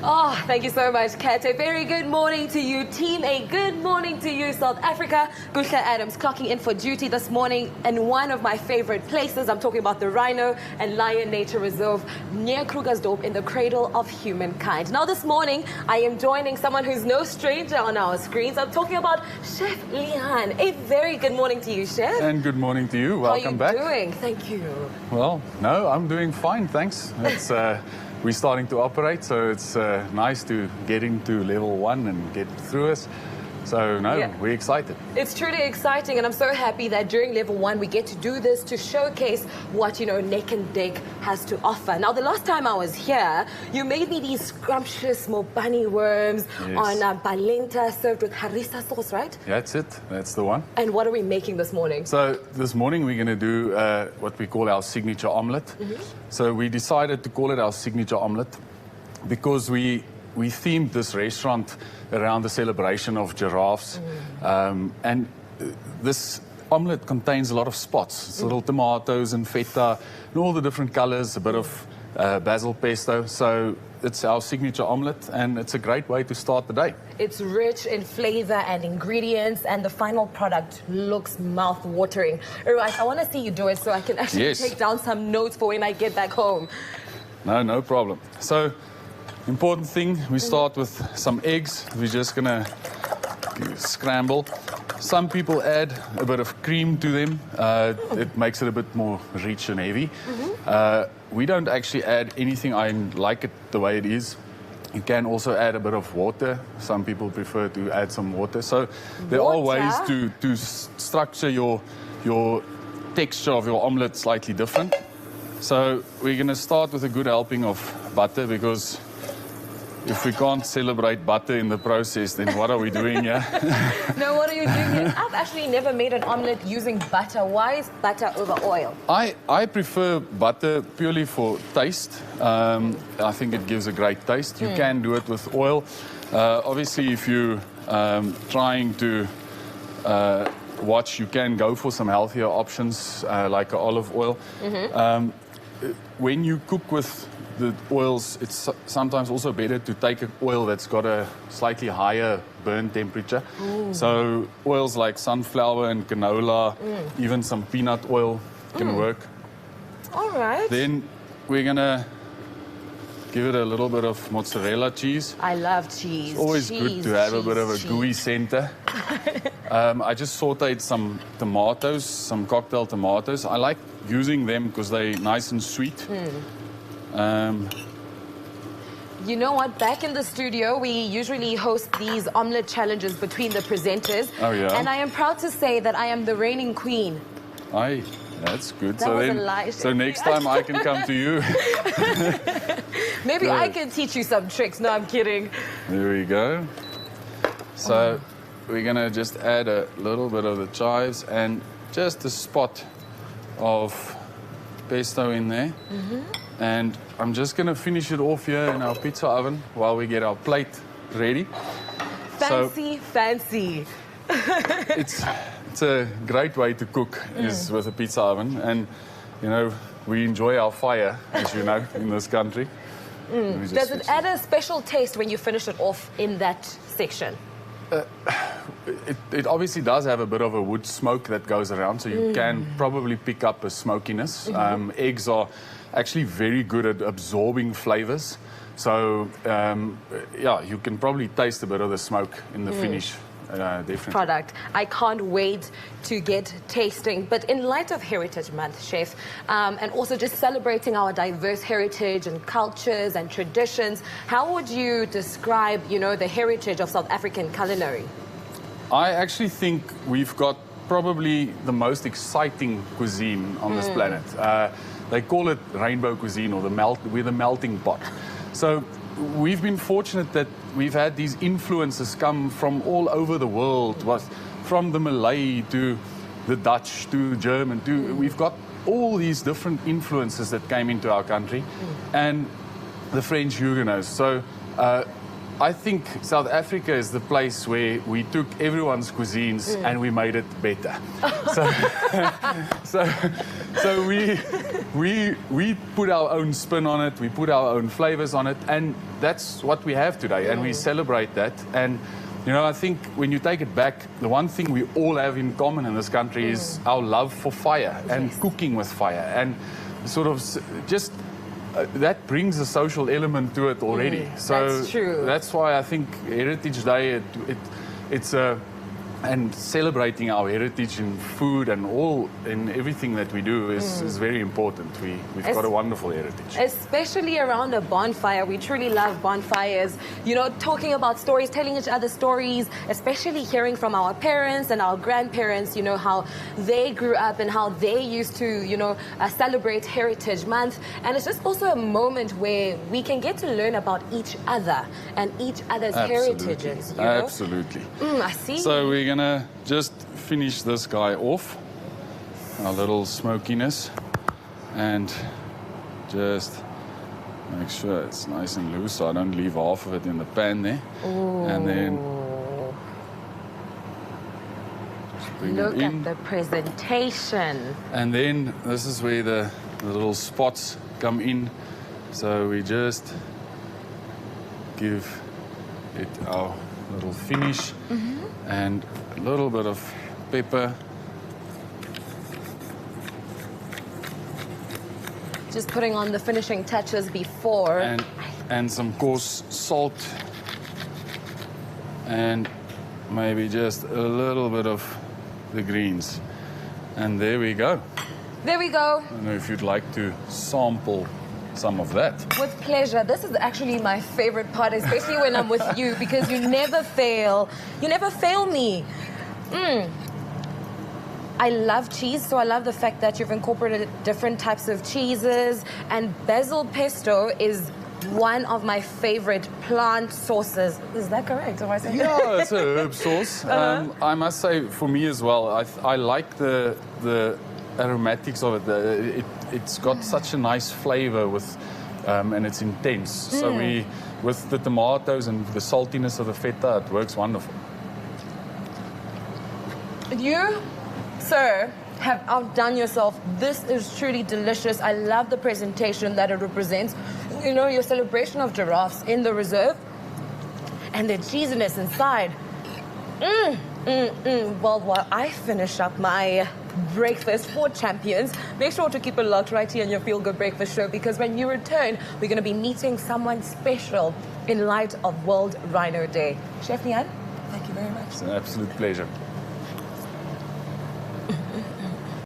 Oh, thank you so much, Kat. A very good morning to you, team. A good morning to you, South Africa. Kuhle Adams clocking in for duty this morning in one of my favorite places. I'm talking about the Rhino and Lion Nature Reserve near Krugersdorp in the Cradle of Humankind. Now, this morning, I am joining someone who's no stranger on our screens. I'm talking about Chef Lehan. A very good morning to you, Chef. And good morning to you. Welcome back. How are you doing? Thank you. Well, no, I'm doing fine, thanks. It's, we're starting to operate, so it's nice to get into level 1 and get through us. So, we're excited. It's truly exciting, and I'm so happy that during level 1 we get to do this to showcase what, Neck and Deck has to offer. Now, the last time I was here, you made me these scrumptious mobani worms on balenta served with harissa sauce, right? That's it. That's the one. And what are we making this morning? So, this morning we're going to do what we call our signature omelette. So, we decided to call it our signature omelette because we themed this restaurant around the celebration of giraffes. And this omelette contains a lot of spots. It's little tomatoes and feta and all the different colors, a bit of basil pesto. So it's our signature omelette, and it's a great way to start the day. It's rich in flavor and ingredients, and the final product looks mouth-watering. All right, I want to see you do it so I can actually take down some notes for when I get back home. No problem. So, important thing, we start with some eggs. We're just gonna scramble. Some people add a bit of cream to them. It makes it a bit more rich and heavy. We don't actually add anything. I like it the way it is. You can also add a bit of water. Some people prefer to add some water. So there are ways to structure your texture of your omelette slightly different. So we're gonna start with a good helping of butter, because if we can't celebrate butter in the process, then what are we doing here? No, what are you doing here? I've actually never made an omelette using butter. Why is butter over oil? I prefer butter purely for taste. I think it gives a great taste. You can do it with oil. Obviously, if you're trying to watch, you can go for some healthier options like olive oil. When you cook with the oils, it's sometimes also better to take an oil that's got a slightly higher burn temperature. So oils like sunflower and canola, even some peanut oil can work. All right. Then we're gonna give it a little bit of mozzarella cheese. I love cheese. It's always good to have a bit of a gooey center. I just sauteed some tomatoes, some cocktail tomatoes. I like using them because they're nice and sweet. You know what? Back in the studio, we usually host these omelette challenges between the presenters. Oh, yeah? And I am proud to say that I am the reigning queen. Aye, that's good. That was a lie. So next time I can come to you. Maybe I can teach you some tricks. No, I'm kidding. There we go. So we're going to just add a little bit of the chives and just a spot of pesto in there. And I'm just going to finish it off here in our pizza oven while we get our plate ready. Fancy. It's a great way to cook is with a pizza oven. And, we enjoy our fire, as you know, in this country. Does it add a special taste when you finish it off in that section? It obviously does have a bit of a wood smoke that goes around, so you can probably pick up a smokiness. Eggs are actually very good at absorbing flavors. So, you can probably taste a bit of the smoke in the finish. Definitely. Product. I can't wait to get tasting. But in light of Heritage Month, Chef, and also just celebrating our diverse heritage and cultures and traditions, how would you describe, the heritage of South African culinary? I actually think we've got probably the most exciting cuisine on this planet. They call it rainbow cuisine, or we're the melting pot. So we've been fortunate that we've had these influences come from all over the world, from the Malay to the Dutch to German. We've got all these different influences that came into our country, and the French Huguenots. So I think South Africa is the place where we took everyone's cuisines and we made it better. So we put our own spin on it, we put our own flavors on it, and that's what we have today, and we celebrate that. And you know, I think when you take it back, the one thing we all have in common in this country is our love for fire and cooking with fire, and sort of just that brings a social element to it already. So that's true. That's why I think Heritage Day, it's and celebrating our heritage in food and all in everything that we do is very important. We've got a wonderful heritage. Especially around a bonfire. We truly love bonfires. You know, talking about stories, telling each other stories, especially hearing from our parents and our grandparents, you know, how they grew up and how they used to, you know, celebrate Heritage Month. And it's just also a moment where we can get to learn about each other and each other's heritages. You know? Absolutely. I see. So we're gonna just finish this guy off, our little smokiness, and just make sure it's nice and loose so I don't leave half of it in the pan there. Ooh. And then just bring look it in. at the presentation. And then this is where the little spots come in. So we just give it our little finish and a little bit of pepper. Just putting on the finishing touches before. And some coarse salt. And maybe just a little bit of the greens. And there we go. There we go. I don't know if you'd like to sample some of that. With pleasure. This is actually my favorite part, especially when I'm with you, because you never fail. You never fail me. I love cheese, so I love the fact that you've incorporated different types of cheeses, and basil pesto is one of my favorite plant sauces. Is that correct? Am I saying Yeah, it's a herb sauce. I must say, for me as well, I like the aromatics of it. It's got such a nice flavor with, and it's intense. So with the tomatoes and the saltiness of the feta, it works wonderful. You, sir, have outdone yourself. This is truly delicious. I love the presentation that it represents. You know, your celebration of giraffes in the reserve and the cheesiness inside. Well, while I finish up my breakfast for champions, make sure to keep it locked right here on your Feel Good Breakfast Show, because when you return, we're going to be meeting someone special in light of World Rhino Day. Chef Lehan, thank you very much. It's an absolute pleasure.